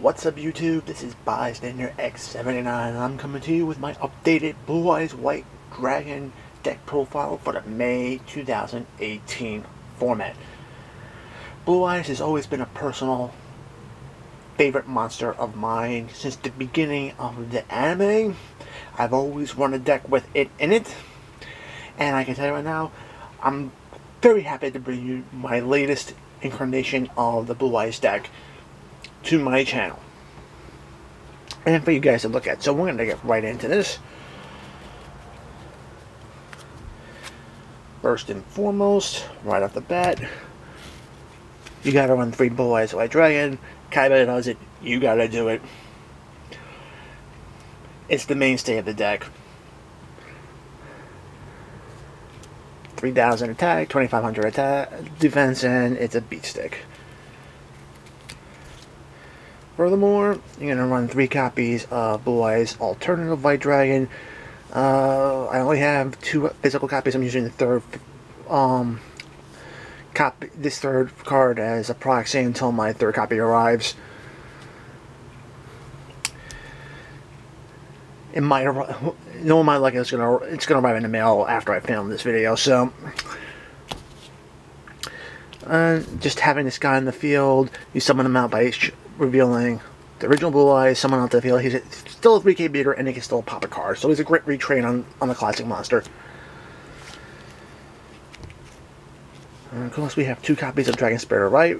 What's up YouTube? This is Bystander X79 and I'm coming to you with my updated Blue Eyes White Dragon deck profile for the May 2018 format. Blue Eyes has always been a personal favorite monster of mine since the beginning of the anime. I've always run a deck with it in it, and I can tell you right now, I'm very happy to bring you my latest incarnation of the Blue Eyes deck to my channel and for you guys to look at. So we're going to get right into this. First and foremost, right off the bat, you gotta run 3 Blue Eyes White Dragon. Kaiba does it, you gotta do it. It's the mainstay of the deck. 3,000 attack, 2,500 attack, defense, and it's a beat stick. Furthermore, you're going to run 3 copies of Blue Eyes Alternative White Dragon. I only have 2 physical copies. I'm using the third this third card as a proxy until my third copy arrives. It might arrive, knowing my luck, it's gonna arrive in the mail after I film this video. So just having this guy in the field, you summon him out by revealing the original Blue Eyes, summon out the field. He's still a 3K beater, and he can still pop a card. So he's a great retrain on the classic monster. And of course, we have 2 copies of Dragon Spirit Right.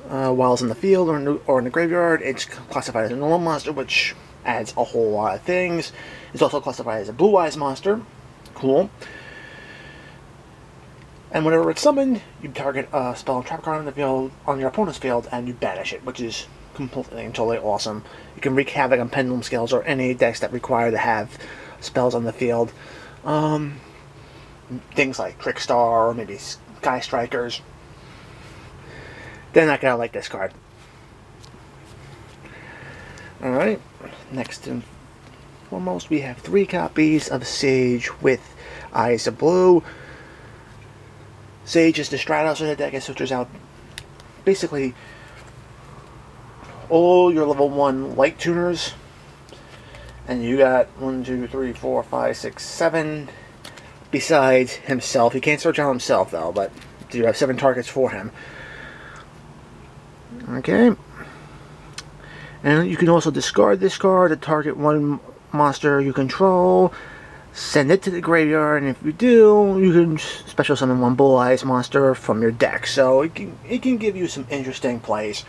While it's in the field or in the graveyard, it's classified as a normal monster, which adds a whole lot of things. It's also classified as a Blue Eyes monster. Cool. And whenever it's summoned, you target a spell and trap card on the field, on your opponent's field, and you banish it, which is completely and totally awesome. You can wreak havoc on Pendulum Scales or any decks that require to have spells on the field. Things like Trickstar or maybe Sky Strikers. They're not gonna like this card. Alright, next and foremost, we have 3 copies of Sage with Eyes of Blue. Sage is the Stratos of the deck. It filters out basically all your level 1 light tuners. And you got 1, 2, 3, 4, 5, 6, 7 besides himself. He can't search out himself though, but you have 7 targets for him. Okay. And you can also discard this card to target 1 monster you control. Send it to the graveyard, and if you do, you can special summon 1 Blue Eyes monster from your deck. So it can give you some interesting plays.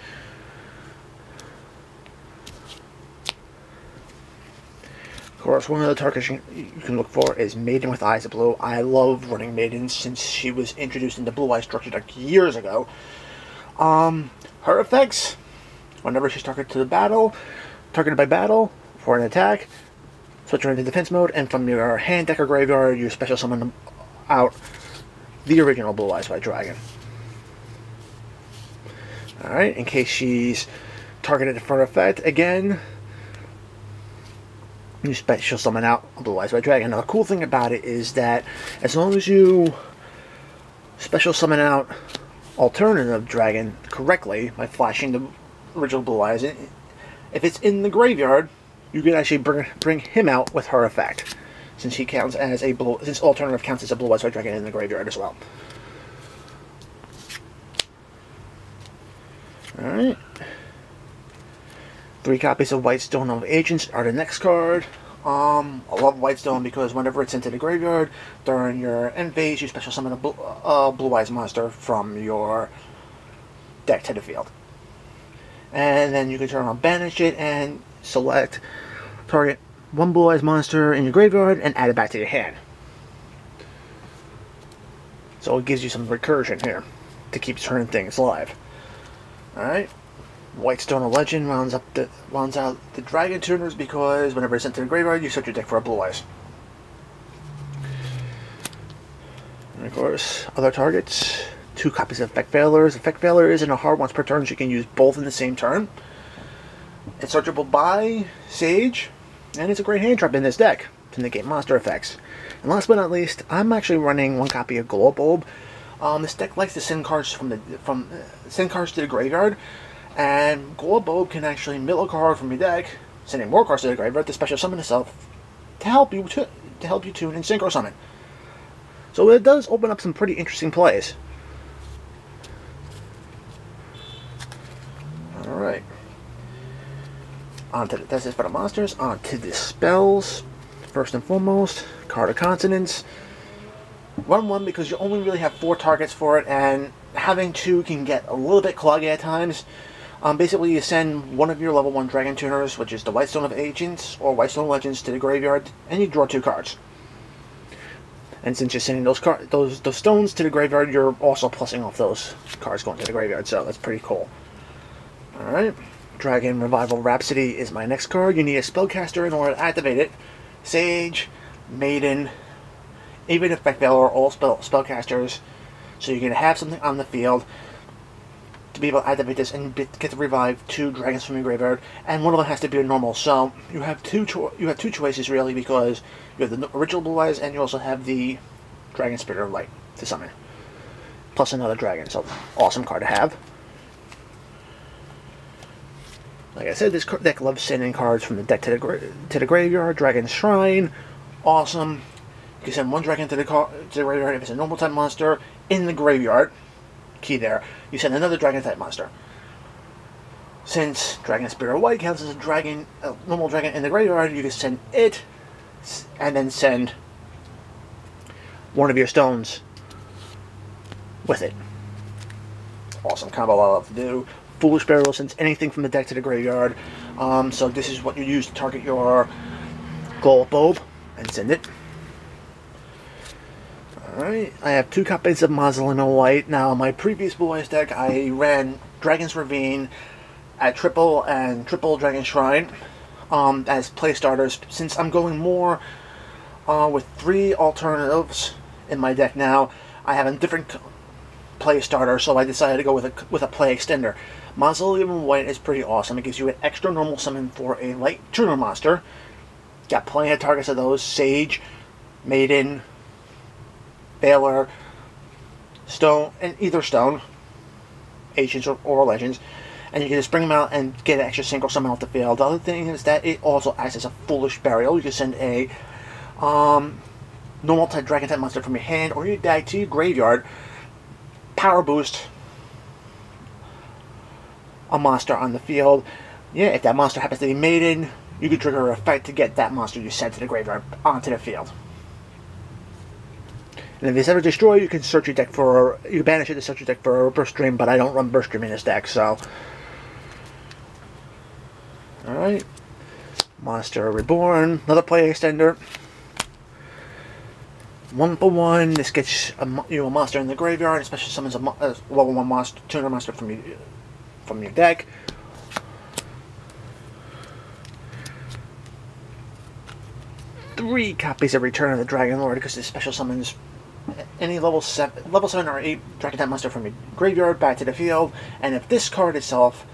Of course, one of the targets you can look for is Maiden with Eyes of Blue. I love running Maiden since she was introduced into Blue Eyes structure deck years ago. Her effects, whenever she's targeted by battle for an attack, switch her into defense mode, and from your hand, deck, or graveyard, you special summon out the original Blue Eyes White Dragon. Alright, in case she's targeted for effect, again, you special summon out a Blue Eyes White Dragon. Now, the cool thing about it is that as long as you special summon out Alternative Dragon correctly by flashing the original Blue Eyes, if it's in the graveyard, you can actually bring him out with her effect, since he counts as a since Alternative counts as a Blue Eyes White Dragon in the graveyard as well. Alright. 3 copies of Whitestone of Agents are the next card. I love Whitestone because whenever it's into the graveyard, during your end phase, you special summon a Blue Eyes monster from your deck to the field. And then you can turn on Banish it and select target 1 Blue Eyes monster in your graveyard and add it back to your hand. So it gives you some recursion here to keep turning things live. Alright. Whitestone of Legend rounds out the Dragon tuners because whenever it's into the graveyard, you search your deck for a Blue Eyes. And of course, other targets. 2 copies of Effect Failures. Effect Failure isn't a hard once per turn, so you can use both in the same turn. It's searchable by Sage, and it's a great hand trap in this deck to negate monster effects. And last but not least, I'm actually running 1 copy of Glow Bulb. This deck likes to send cards send cards to the graveyard And Gold Bulb can actually mill a card from your deck, sending more cards to the graveyard to special summon itself to help you tune and synchro summon. So it does open up some pretty interesting plays. Alright. That's it for the monsters. On to the spells. First and foremost, Card of Consonance. Run one because you only really have 4 targets for it, and having 2 can get a little bit cloggy at times. Basically, you send one of your level 1 Dragon Tuners, which is the Whitestone of Ancients or Whitestone Legends, to the graveyard, and you draw 2 cards. And since you're sending those stones to the graveyard, you're also plussing off those cards going to the graveyard, so that's pretty cool. Alright, Dragon Revival Rhapsody is my next card. You need a spellcaster in order to activate it. Sage, Maiden, even Effect Veiler are all spellcasters, so you're going to have something on the field to be able to activate this and get to revive 2 dragons from your graveyard, and one of them has to be a normal. So you have two choices really, because you have the original Blue Eyes and you also have the Dragon Spirit of Light to summon, plus another dragon. So awesome card to have. Like I said, this deck loves sending cards from the deck to the graveyard. Dragon Shrine, awesome. You can send 1 dragon to the graveyard if it's a normal type monster in the graveyard. Key there. You send another dragon type monster. Since Dragon Spirit of White counts as a normal dragon in the graveyard, you can send it and then send one of your stones with it. Awesome combo I love to do. Foolish Burial sends anything from the deck to the graveyard. So this is what you use to target your Gold Bulb and send it. Alright, I have 2 copies of Mazzolino White. Now, in my previous Blue Eyes deck, I ran Dragon's Ravine at triple and triple Dragon Shrine as play starters. Since I'm going more with 3 alternatives in my deck now, I have a different play starter, so I decided to go with a play extender. Mazzolino White is pretty awesome. It gives you an extra normal summon for a light tuner monster. Got plenty of targets of those: Sage, Maiden, Veiler, Stone, and either Stone, Ancients or Legends, and you can just bring them out and get an extra single summon off the field. The other thing is that it also acts as a Foolish Burial. You can send a normal type Dragon type monster from your hand or your deck to your graveyard, power boost a monster on the field. Yeah, if that monster happens to be Maiden, you can trigger an effect to get that monster you sent to the graveyard onto the field. And if it's ever destroyed, you can search your deck for, you banish it to search your deck for a Burst Stream, but I don't run Burst Stream in this deck, so. Alright. Monster Reborn, another play extender. 1 for 1, this gets you a monster in the graveyard, especially summons a level 1 monster, tuner monster from your deck. Three copies of Return of the Dragon Lord, because this special summons any level 7 or 8 Dragon type monster from your graveyard back to the field, and if this card itself,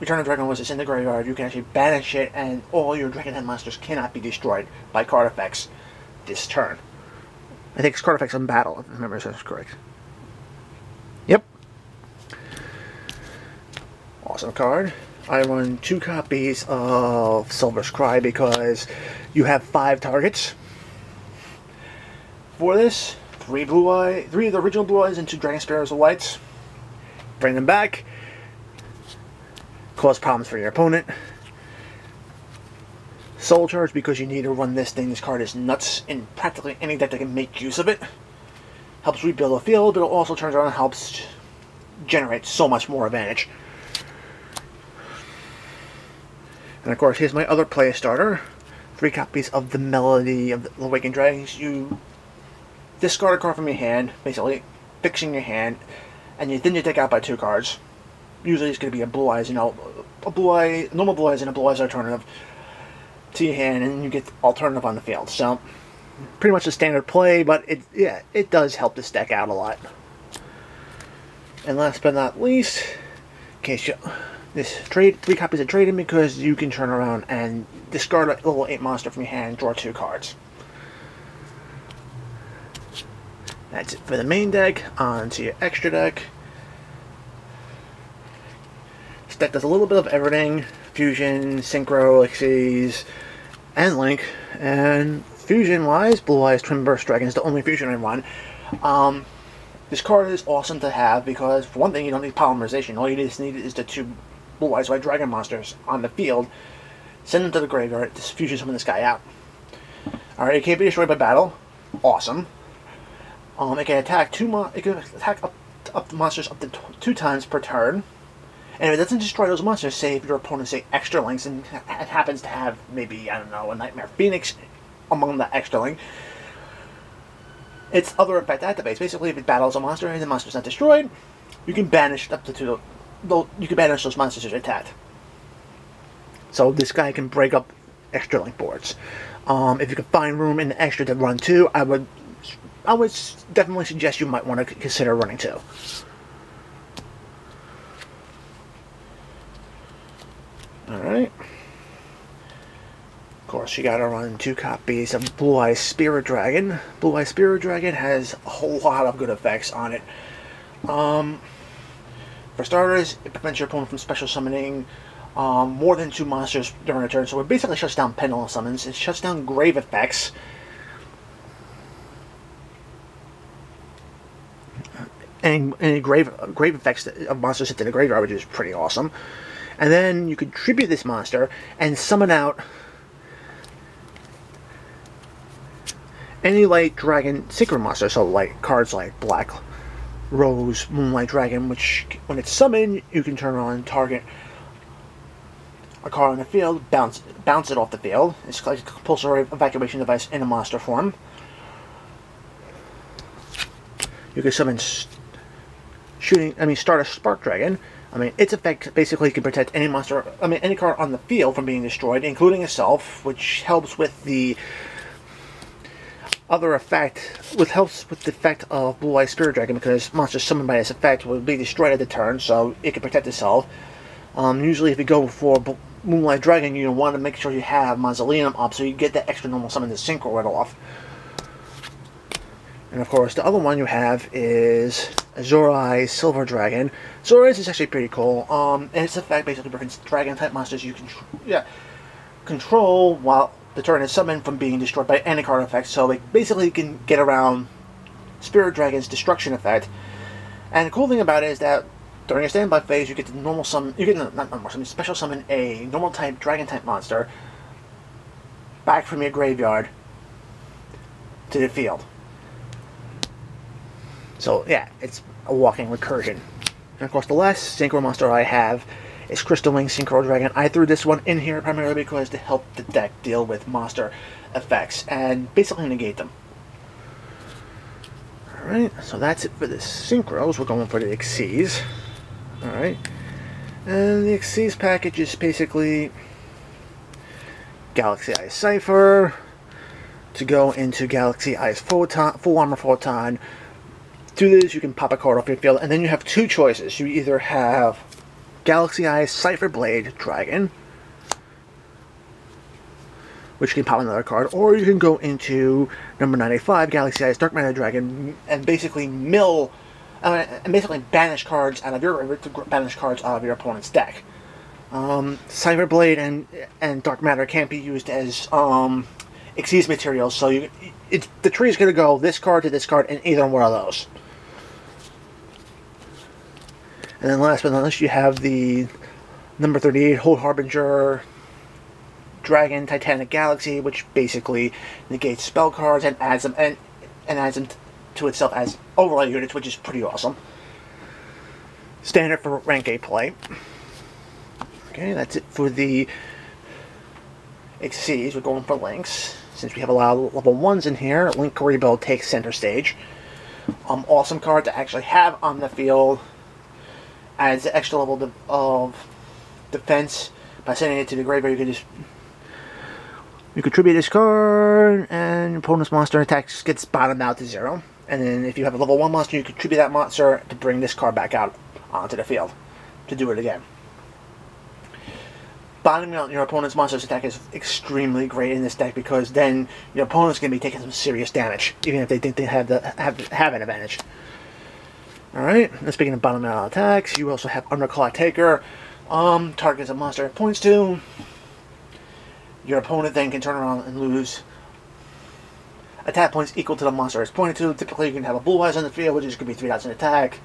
Return of the Dragon Lord, is in the graveyard, you can actually banish it, and all your Dragon type monsters cannot be destroyed by card effects this turn. I think it's card effects on battle, if I remember that's correct. Yep. Awesome card. I run 2 copies of Silver's Cry because you have 5 targets for this. 3 of the original Blue Eyes and 2 Dragon Spirits of Whites. Bring them back. Cause problems for your opponent. Soul Charge because you need to run this thing. This card is nuts in practically any deck that can make use of it. Helps rebuild a field, but it also turns around and helps generate so much more advantage. And of course, here's my other play starter. 3 copies of the Melody of the Awakened Dragons. You discard a card from your hand, basically fixing your hand, and you thin your deck out by 2 cards. Usually it's going to be a Blue Eyes, you know, normal Blue Eyes and a Blue Eyes alternative to your hand, and you get alternative on the field. So, pretty much a standard play, but it does help this deck out a lot. And last but not least, in case you... 3 copies of Trading, because you can turn around and discard a level 8 monster from your hand, draw 2 cards. That's it for the main deck. On to your extra deck. deck does a little bit of everything: Fusion, Synchro, Xyz, and Link. And fusion-wise, Blue-Eyes Twin Burst Dragon is the only fusion I run. This card is awesome to have because, for one thing, you don't need polymerization. All you just need is the 2 Blue-Eyes White Dragon monsters on the field. Send them to the graveyard, just fusion summon this guy out. Alright, it can't be destroyed by battle. Awesome. It can attack up the monsters up to 2 times per turn. And if it doesn't destroy those monsters, say if your opponent, say, extra links, and it happens to have maybe, I don't know, a Nightmare Phoenix among the extra link, its other effect activates. Basically, if it battles a monster and the monster's not destroyed, you can banish up to 2. You can banish those monsters as attacked. So this guy can break up extra link boards. If you can find room in the extra to run 2, I would definitely suggest you might want to consider running 2. Alright. Of course, you gotta run 2 copies of Blue-Eyes Spirit Dragon. Blue-Eyes Spirit Dragon has a whole lot of good effects on it. For starters, it prevents your opponent from special summoning more than 2 monsters during a turn. So it basically shuts down pendulum summons. It shuts down grave effects. And grave effects of monsters hit to the graveyard, which is pretty awesome. And then you could tribute this monster and summon out any Light Dragon Synchro monster. So like cards like Black Rose, Moonlight Dragon, which when it's summoned, you can turn on target a card on the field, bounce it off the field. It's like a compulsory evacuation device in a monster form. You can summon start a Spark Dragon. Its effect basically can protect any monster, any card on the field from being destroyed, including itself, which helps with the other effect, helps with the effect of Blue-Eyes Spirit Dragon, because monsters summoned by this effect will be destroyed at the turn, so it can protect itself. Usually if you go for Moonlight Dragon, you want to make sure you have Mausoleum up, so you get that extra normal summon to Synchro right off. And of course, the other one you have is Azure-Eyes Silver Dragon. Azure-Eyes is actually pretty cool. And its effect basically prevents Dragon-type monsters you control while the turn is summoned from being destroyed by any card effect. So it basically can get around Spirit Dragon's destruction effect. And the cool thing about it is that during a standby phase, you get the normal summon. You get not normal summon, special summon a normal-type Dragon-type monster back from your graveyard to the field. So yeah, it's a walking recursion. And of course, the last Synchro monster I have is Crystal Wing Synchro Dragon. I threw this one in here primarily because to help the deck deal with monster effects and basically negate them. Alright, so that's it for the Synchros. We're going for the Xyz. Alright. And the Xyz package is basically Galaxy-Eyes Cypher to go into Galaxy-Eyes Full Armor Photon. To this, you can pop a card off your field, and then you have 2 choices. You either have Galaxy-Eyes Cypher Blade Dragon, which can pop another card, or you can go into number 95, Galaxy-Eyes Dark Matter Dragon, and basically banish cards out of your opponent's deck. Cypher Blade and Dark Matter can't be used as Xyz materials, so the tree is going to go this card to this card in either one of those. And then last but not least, you have the number 38 Hold Harbinger Dragon Titanic Galaxy, which basically negates spell cards and adds them to itself as overlay units, which is pretty awesome. Standard for rank A play. Okay, that's it for the Xyz. We're going for links. Since we have a lot of level 1s in here, Link Rebuild takes center stage. Awesome card to actually have on the field. Adds the extra level of defense by sending it to the graveyard. You can tribute this card, and opponent's monster attacks gets bottomed out to 0. And then if you have a level 1 monster, you can tribute that monster to bring this card back out onto the field to do it again. Bottoming out your opponent's monster's attack is extremely great in this deck, because then your opponent's going to be taking some serious damage, even if they think they have an advantage. Alright, and speaking of bottoming out attacks, you also have Underclaw Taker Targets a monster it points to. Your opponent then can turn around and lose attack points equal to the monster it's pointed to. Typically, you can have a Blue Eyes on the field, which is going to be 3 dots in attack.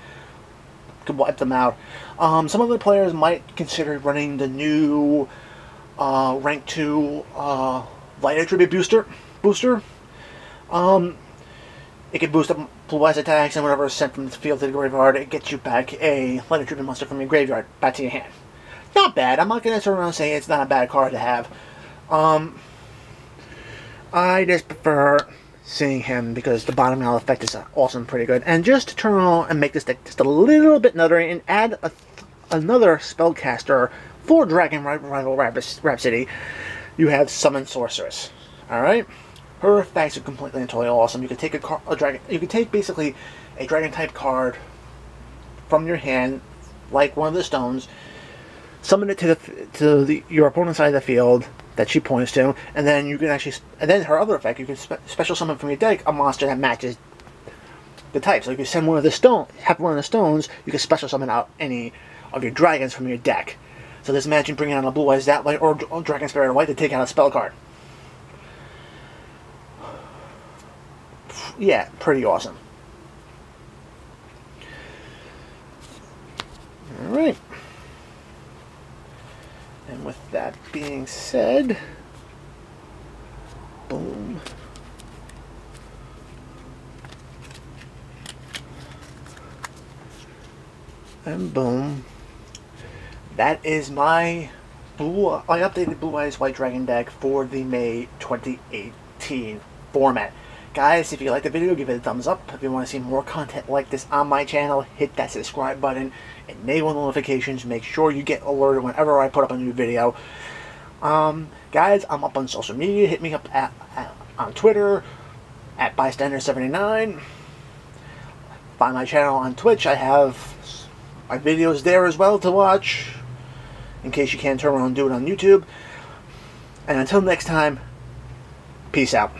Could wipe them out. Some of the players might consider running the new rank 2 light attribute booster. It can boost up Blue Eyes attacks, and whenever it's sent from the field to the graveyard, it gets you back a light attribute monster from your graveyard back to your hand. Not bad. I'm not going to turn around and say it's not a bad card to have. I just prefer seeing him because the bottom out effect is awesome, pretty good. And just to turn around and make this deck just a little bit nuttery and add another spellcaster for Dragon Rival Rhapsody, you have Summon Sorceress. Alright? Her effects are completely and totally awesome. You can take a dragon. You can take basically a dragon type card from your hand, like one of the stones, summon it to your opponent's side of the field that she points to, and then you can actually, and then her other effect, you can special summon from your deck a monster that matches the type. So you can send one of the stones, you can special summon out any of your dragons from your deck. So just imagine bringing on a Blue Eyes that way, or Dragon Spirit White to take out a spell card. Yeah, pretty awesome. Alright. And with that being said, boom. And boom. That is my updated Blue Eyes White Dragon deck for the May 2018 format. Guys, if you like the video, give it a thumbs up. If you want to see more content like this on my channel, hit that subscribe button, enable notifications, make sure you get alerted whenever I put up a new video. Guys, I'm up on social media. Hit me up on Twitter at Bystander79. Find my channel on Twitch. I have my videos there as well to watch, in case you can't turn around and do it on YouTube. And until next time, peace out.